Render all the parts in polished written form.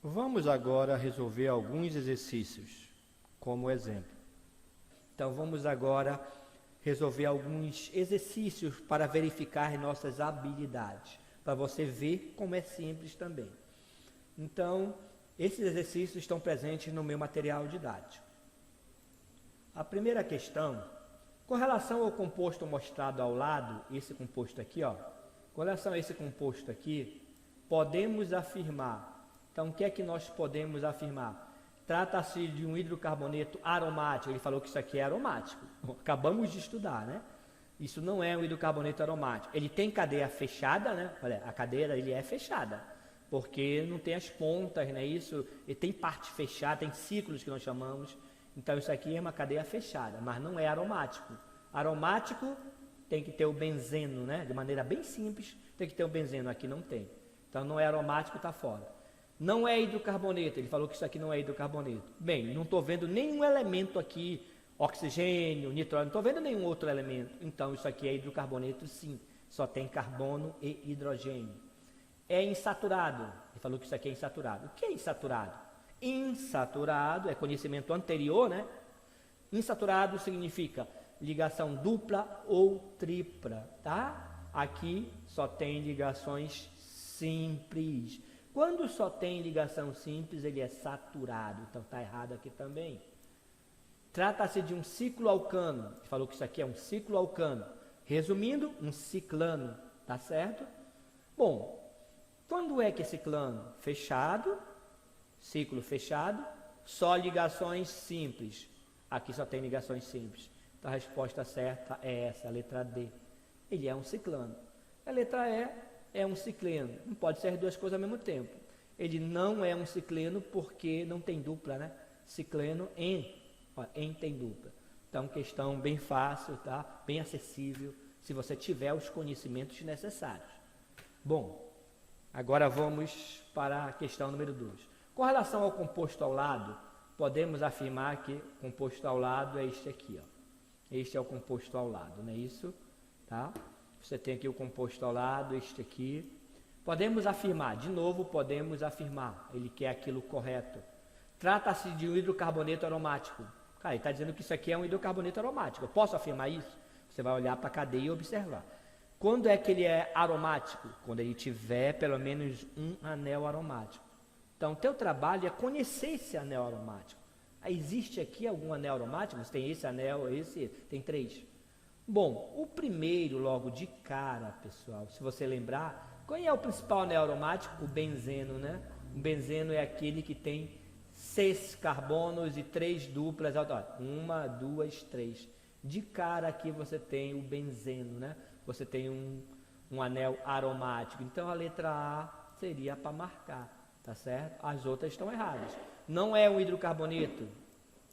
Vamos agora resolver alguns exercícios, como exemplo. Então, vamos agora resolver alguns exercícios para verificar nossas habilidades, para você ver como é simples também. Então, esses exercícios estão presentes no meu material didático. A primeira questão, com relação ao composto mostrado ao lado, esse composto aqui, ó, com relação a esse composto aqui, podemos afirmar. Então, o que é que nós podemos afirmar? Trata-se de um hidrocarboneto aromático. Ele falou que isso aqui é aromático. Acabamos de estudar, né? Isso não é um hidrocarboneto aromático. Ele tem cadeia fechada, né? Olha, a cadeira ele é fechada, porque não tem as pontas, né? Isso, ele tem parte fechada, tem ciclos que nós chamamos. Então, isso aqui é uma cadeia fechada, mas não é aromático. Aromático tem que ter o benzeno, né? De maneira bem simples, tem que ter o benzeno. Aqui não tem. Então, não é aromático, está fora. Não é hidrocarboneto, ele falou que isso aqui não é hidrocarboneto. Bem, não estou vendo nenhum elemento aqui, oxigênio, nitrogênio, não estou vendo nenhum outro elemento. Então, isso aqui é hidrocarboneto, sim. Só tem carbono e hidrogênio. É insaturado, ele falou que isso aqui é insaturado. O que é insaturado? Insaturado é conhecimento anterior, né? Insaturado significa ligação dupla ou tripla, tá? Aqui só tem ligações simples. Quando só tem ligação simples, ele é saturado. Então, está errado aqui também. Trata-se de um cicloalcano. Ele falou que isso aqui é um cicloalcano. Resumindo, um ciclano. Tá certo? Bom, quando é que é ciclano? Fechado, ciclo fechado, só ligações simples. Aqui só tem ligações simples. Então, a resposta certa é essa, a letra D. Ele é um ciclano. A letra E é um cicleno. Não pode ser as duas coisas ao mesmo tempo. Ele não é um cicleno porque não tem dupla, né? Cicleno em tem dupla. Então, questão bem fácil, tá? Bem acessível, se você tiver os conhecimentos necessários. Bom, agora vamos para a questão número 2. Com relação ao composto ao lado, podemos afirmar que o composto ao lado é este aqui, ó. Este é o composto ao lado, não é isso? Tá? Você tem aqui o composto ao lado, este aqui. Podemos afirmar, de novo, podemos afirmar. Ele quer aquilo correto. Trata-se de um hidrocarboneto aromático. Cara, ele está dizendo que isso aqui é um hidrocarboneto aromático. Eu posso afirmar isso? Você vai olhar para a cadeia e observar. Quando é que ele é aromático? Quando ele tiver pelo menos um anel aromático. Então, o teu trabalho é conhecer esse anel aromático. Existe aqui algum anel aromático? Você tem esse anel, esse, tem 3. Bom, o primeiro, logo de cara, pessoal, se você lembrar, qual é o principal anel aromático? O benzeno, né? O benzeno é aquele que tem 6 carbonos e 3 duplas. 1, 2, 3. De cara aqui você tem o benzeno, né? Você tem um anel aromático. Então, a letra A seria para marcar, tá certo? As outras estão erradas. Não é um hidrocarboneto,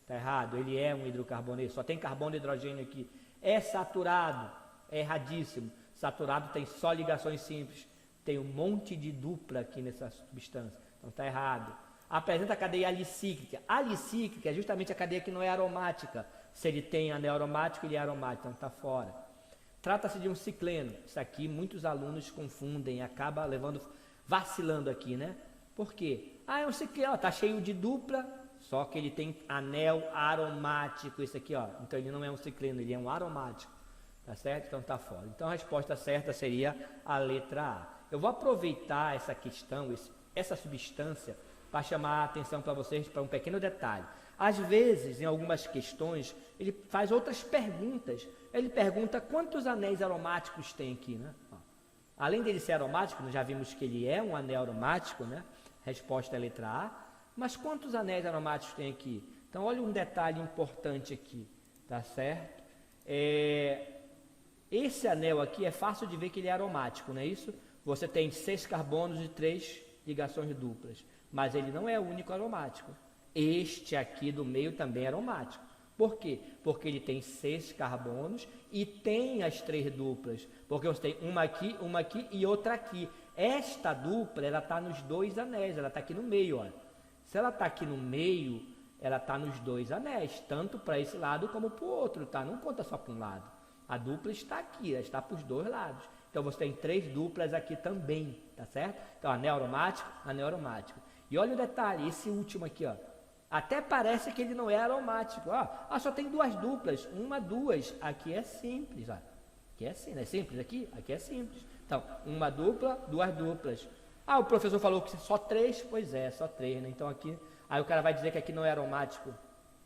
tá errado? Ele é um hidrocarboneto, só tem carbono e hidrogênio aqui. É saturado, é erradíssimo. Saturado tem só ligações simples, tem um monte de dupla aqui nessa substância, então está errado. Apresenta a cadeia alicíclica. Alicíclica é justamente a cadeia que não é aromática. Se ele tem anel aromático, ele é aromático, então está fora. Trata-se de um cicleno. Isso aqui muitos alunos confundem, acaba levando, vacilando aqui, né? Por quê? É um cicleno, está cheio de dupla, só que ele tem anel aromático, esse aqui, ó. Então ele não é um cicleno, ele é um aromático, tá certo? Então tá fora. Então a resposta certa seria a letra A. Eu vou aproveitar essa questão, essa substância, para chamar a atenção para vocês para um pequeno detalhe. Às vezes, em algumas questões, ele faz outras perguntas. Ele pergunta quantos anéis aromáticos tem aqui, né? Ó. Além dele ser aromático, nós já vimos que ele é um anel aromático, né? Resposta é a letra A. Mas quantos anéis aromáticos tem aqui? Então, olha um detalhe importante aqui, tá certo? Esse anel aqui é fácil de ver que ele é aromático, não é isso? Você tem 6 carbonos e 3 ligações duplas, mas ele não é o único aromático. Este aqui do meio também é aromático. Por quê? Porque ele tem 6 carbonos e tem as 3 duplas, porque você tem uma aqui e outra aqui. Esta dupla, ela está nos 2 anéis, ela está aqui no meio, olha. Se ela está aqui no meio, ela está nos 2 anéis, tanto para esse lado como para o outro, tá? Não conta só para um lado. A dupla está aqui, ela está para os 2 lados. Então, você tem 3 duplas aqui também, tá certo? Então, anel aromático, anel aromático. E olha o detalhe, esse último aqui, ó, até parece que ele não é aromático. Ó, só tem duas duplas, uma, duas. Aqui é simples, ó. Aqui é assim, não é simples aqui? Aqui é simples. Então, uma dupla, duas duplas. O professor falou que só três, pois é, só três, né? Então aqui, aí o cara vai dizer que aqui não é aromático.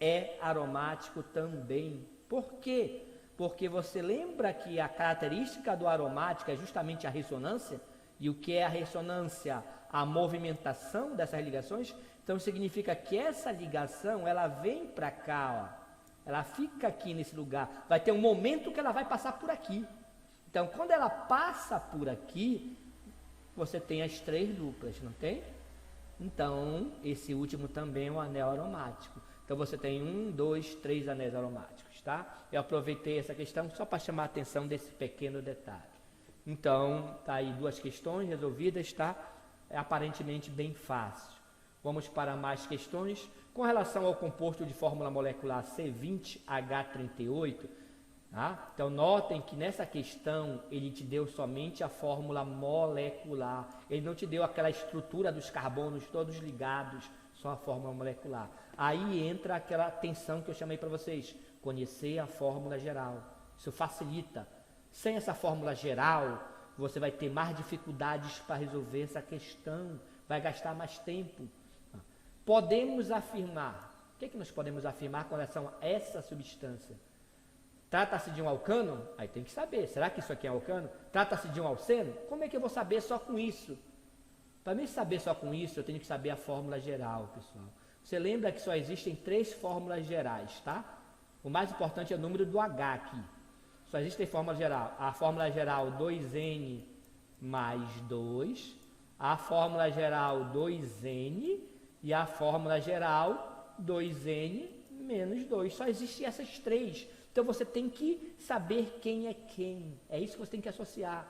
É aromático também. Por quê? Porque você lembra que a característica do aromático é justamente a ressonância? E o que é a ressonância? A movimentação dessas ligações. Então significa que essa ligação, ela vem para cá, ó. Ela fica aqui nesse lugar. Vai ter um momento que ela vai passar por aqui. Então, quando ela passa por aqui, você tem as três duplas, não tem? Então, esse último também é um anel aromático. Então, você tem 1, 2, 3 anéis aromáticos, tá? Eu aproveitei essa questão só para chamar a atenção desse pequeno detalhe. Então, tá aí duas questões resolvidas, tá? É aparentemente bem fácil. Vamos para mais questões. Com relação ao composto de fórmula molecular C20H38, tá? Então, notem que nessa questão ele te deu somente a fórmula molecular. Ele não te deu aquela estrutura dos carbonos todos ligados, só a fórmula molecular. Aí entra aquela tensão que eu chamei para vocês, conhecer a fórmula geral. Isso facilita. Sem essa fórmula geral, você vai ter mais dificuldades para resolver essa questão, vai gastar mais tempo. Podemos afirmar, o que é que nós podemos afirmar com relação a essa substância? Trata-se de um alcano? Aí tem que saber, será que isso aqui é um alcano? Trata-se de um alceno? Como é que eu vou saber só com isso? Para mim saber só com isso, eu tenho que saber a fórmula geral, pessoal. Você lembra que só existem 3 fórmulas gerais, tá? O mais importante é o número do H aqui. Só existe fórmula geral. A fórmula geral 2N mais 2, a fórmula geral 2N e a fórmula geral 2N menos 2. Só existem essas 3. Então você tem que saber quem é quem. É isso que você tem que associar.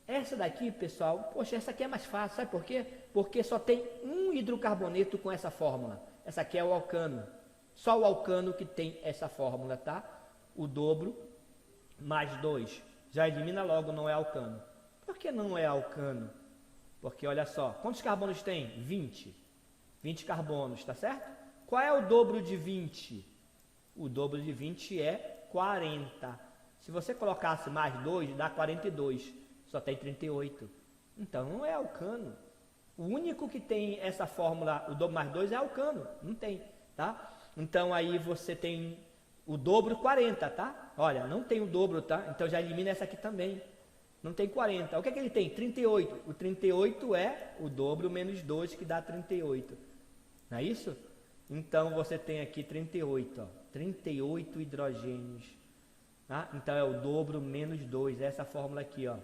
Essa daqui, pessoal, poxa, essa aqui é mais fácil. Sabe por quê? Porque só tem um hidrocarboneto com essa fórmula. Essa aqui é o alcano. Só o alcano que tem essa fórmula, tá? O dobro mais 2. Já elimina logo, não é alcano. Por que não é alcano? Porque, olha só, quantos carbonos tem? 20. 20 carbonos, tá certo? Qual é o dobro de 20? O dobro de 20 é 40. Se você colocasse mais 2, dá 42. Só tem 38. Então, não é alcano. O único que tem essa fórmula, o dobro mais 2, é alcano. Não tem, tá? Então, aí você tem o dobro 40, tá? Olha, não tem o dobro, tá? Então, já elimina essa aqui também. Não tem 40. O que é que ele tem? 38. O 38 é o dobro menos 2, que dá 38. Não é isso? Então, você tem aqui 38, ó. 38 hidrogênios. Tá? Então, é o dobro menos 2. Essa fórmula aqui, ó.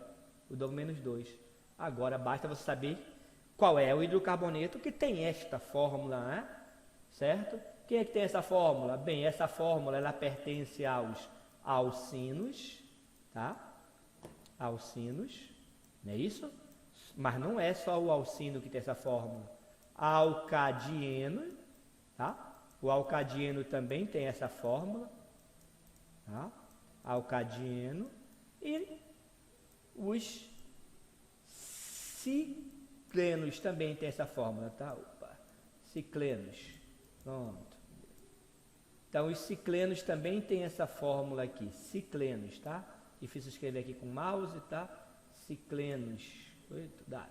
O dobro menos 2. Agora, basta você saber qual é o hidrocarboneto que tem esta fórmula, né? Certo? Quem é que tem essa fórmula? Bem, essa fórmula, ela pertence aos alcinos, tá? Alcinos, não é isso? Mas não é só o alcino que tem essa fórmula. Alcadieno, tá? O alcadieno também tem essa fórmula, tá? Alcadieno. E os ciclenos também tem essa fórmula, tá? Opa. Ciclenos. Pronto. Então, os ciclenos também tem essa fórmula aqui. Ciclenos, tá? Difícil escrever aqui com mouse, tá? Ciclenos. Tá?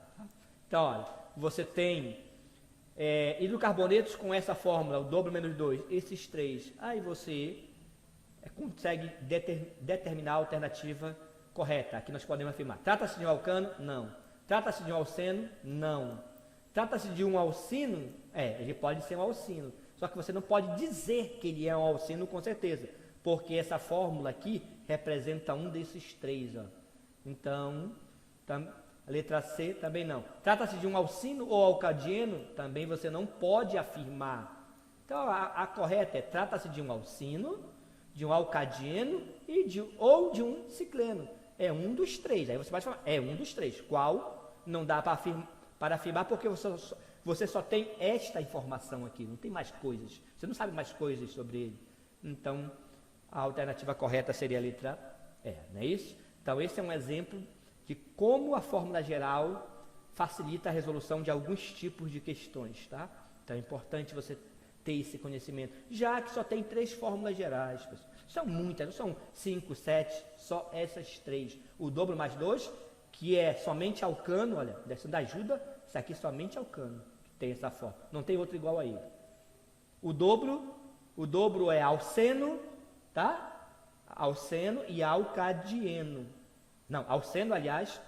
Então, olha, você tem hidrocarbonetos com essa fórmula, o dobro menos 2, esses 3. Aí você consegue determinar a alternativa correta. Aqui nós podemos afirmar. Trata-se de um alcano? Não. Trata-se de um alceno? Não. Trata-se de um alcino? Ele pode ser um alcino. Só que você não pode dizer que ele é um alcino com certeza. Porque essa fórmula aqui representa um desses 3. Ó. Então, a letra C também não. Trata-se de um alcino ou alcadieno? Também você não pode afirmar. Então, a correta é trata-se de um alcino, de um alcadieno ou de um cicleno. É um dos 3. Aí você pode falar, é um dos 3. Qual? Não dá para afirmar porque você só tem esta informação aqui, não tem mais coisas. Você não sabe mais coisas sobre ele. Então, a alternativa correta seria a letra E, não é isso? Então, esse é um exemplo de como a fórmula geral facilita a resolução de alguns tipos de questões, tá? Então é importante você ter esse conhecimento, já que só tem 3 fórmulas gerais, pessoal. São muitas, não são 5, 7, só essas 3. O dobro mais 2, que é somente alcano, olha, dessa da ajuda, isso aqui somente alcano, que tem essa forma, não tem outro igual a ele. O dobro é alceno, tá? Alceno e alcadieno. Não, alceno, aliás,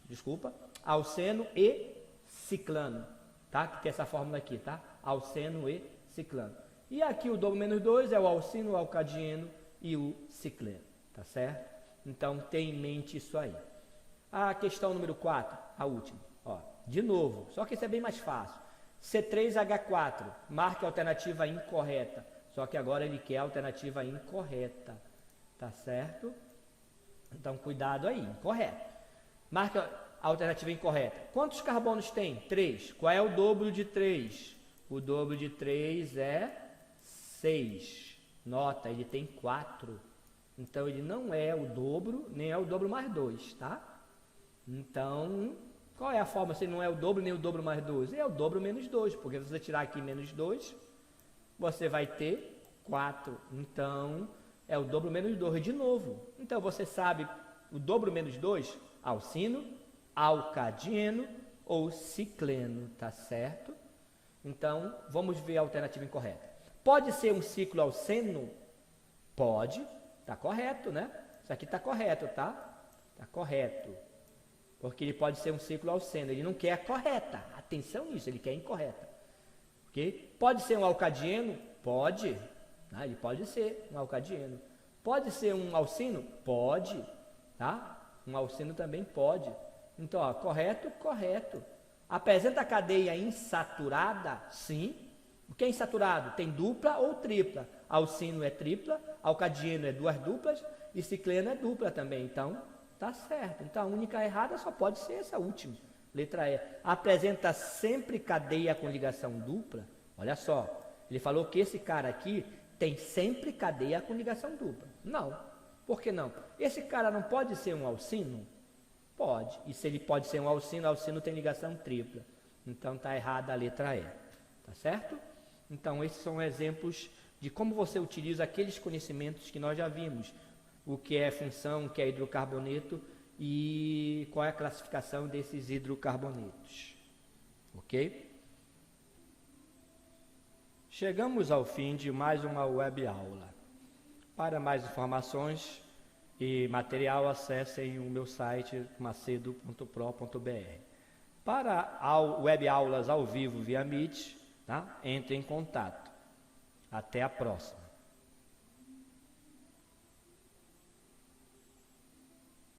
desculpa, alceno e ciclano, tá? Que tem essa fórmula aqui, tá? Alceno e ciclano. E aqui o dobro menos 2 é o alcino, o alcadieno e o cicleno, tá certo? Então, tenha em mente isso aí. A questão número 4, a última, ó, de novo, só que isso é bem mais fácil. C3H4, marque a alternativa incorreta, só que agora ele quer a alternativa incorreta, tá certo? Então, cuidado aí, incorreto. Marque a alternativa incorreta. Quantos carbonos tem? 3. Qual é o dobro de 3? O dobro de 3 é 6. Nota, ele tem 4. Então, ele não é o dobro, nem é o dobro mais 2, tá? Então, qual é a forma se ele não é o dobro nem o dobro mais 2? É o dobro menos 2, porque se você tirar aqui menos 2, você vai ter 4. Então, é o dobro menos 2 de novo. Então, você sabe o dobro menos 2, alcino, alcadieno ou cicleno, tá certo? Então, vamos ver a alternativa incorreta. Pode ser um ciclo alceno? Pode, tá correto, né? Isso aqui tá correto, tá? Tá correto. Porque ele pode ser um ciclo alceno, ele não quer a correta. Atenção nisso, ele quer a incorreta. Ok? Pode ser um alcadieno? Pode. Ah, ele pode ser um alcadieno. Pode ser um alcino? Pode. Tá? Um alcino também pode. Então, ó, correto, correto. Apresenta a cadeia insaturada? Sim. O que é insaturado? Tem dupla ou tripla. Alcino é tripla, alcadieno é 2 duplas e cicleno é dupla também. Então, tá certo. Então, a única errada só pode ser essa última. Letra E. Apresenta sempre cadeia com ligação dupla? Olha só. Ele falou que esse cara aqui tem sempre cadeia com ligação dupla. Não. Por que não? Esse cara não pode ser um alcino? Pode. E se ele pode ser um alcino, alcino tem ligação tripla. Então está errada a letra E. Tá certo? Então esses são exemplos de como você utiliza aqueles conhecimentos que nós já vimos. O que é função, o que é hidrocarboneto e qual é a classificação desses hidrocarbonetos. Ok? Chegamos ao fim de mais uma web aula. Para mais informações e material, acessem o meu site macedo.pro.br. Para web aulas ao vivo via Meet, tá? Entre em contato. Até a próxima.